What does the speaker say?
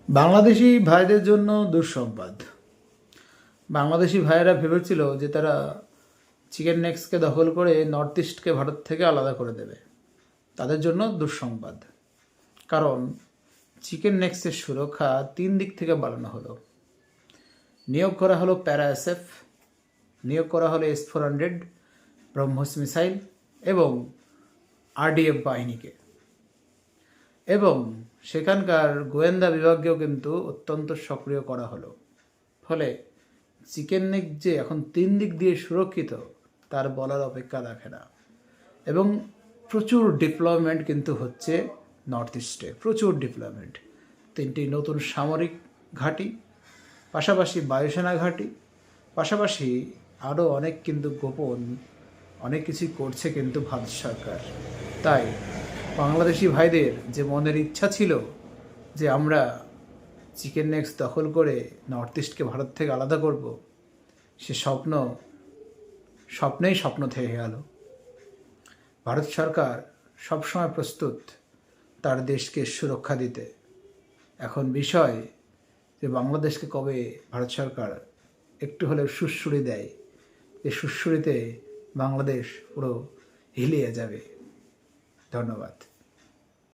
বাংলাদেশি ভাইদের জন্য দুঃসংবাদ। বাংলাদেশি ভাইয়েরা ভেবেছিল যে তারা চিকেন নেক্সকে দখল করে নর্থ ইস্টকে ভারত থেকে আলাদা করে দেবে। তাদের জন্য দুঃসংবাদ, কারণ চিকেন নেক্সের সুরক্ষা 3 দিক থেকে বাড়ানো হলো। নিয়োগ করা হলো প্যারা এসএফ, নিয়োগ করা হলো S-400 ব্রহ্মস মিসাইল এবং RDF বাহিনীকে, এবং সেখানকার গোয়েন্দা বিভাগকেও কিন্তু অত্যন্ত সক্রিয় করা হলো। ফলে চিকেন নেক যে এখন 3 দিক দিয়ে সুরক্ষিত তার বলার অপেক্ষা রাখে না। এবং প্রচুর ডিপ্লয়মেন্ট কিন্তু হচ্ছে নর্থ ইস্টে, প্রচুর ডিপ্লয়মেন্ট। 3টি নতুন সামরিক ঘাঁটি, পাশাপাশি বায়ুসেনা ঘাঁটি, পাশাপাশি আরও অনেক কিন্তু গোপন অনেক কিছুই করছে কিন্তু ভারত সরকার। তাই বাংলাদেশি ভাইদের যে মনের ইচ্ছা ছিল যে আমরা চিকেন নেক্স দখল করে নর্থ ইস্টকে ভারত থেকে আলাদা করব, সে স্বপ্নেই স্বপ্ন থেকে গেল। ভারত সরকার সবসময় প্রস্তুত তার দেশকে সুরক্ষা দিতে। এখন বিষয় যে বাংলাদেশকে কবে ভারত সরকার একটু হলেও সুড়সুড়ি দেয়, যে সুড়সুড়িতে বাংলাদেশ পুরো হিলিয়ে যাবে। ধন্যবাদ।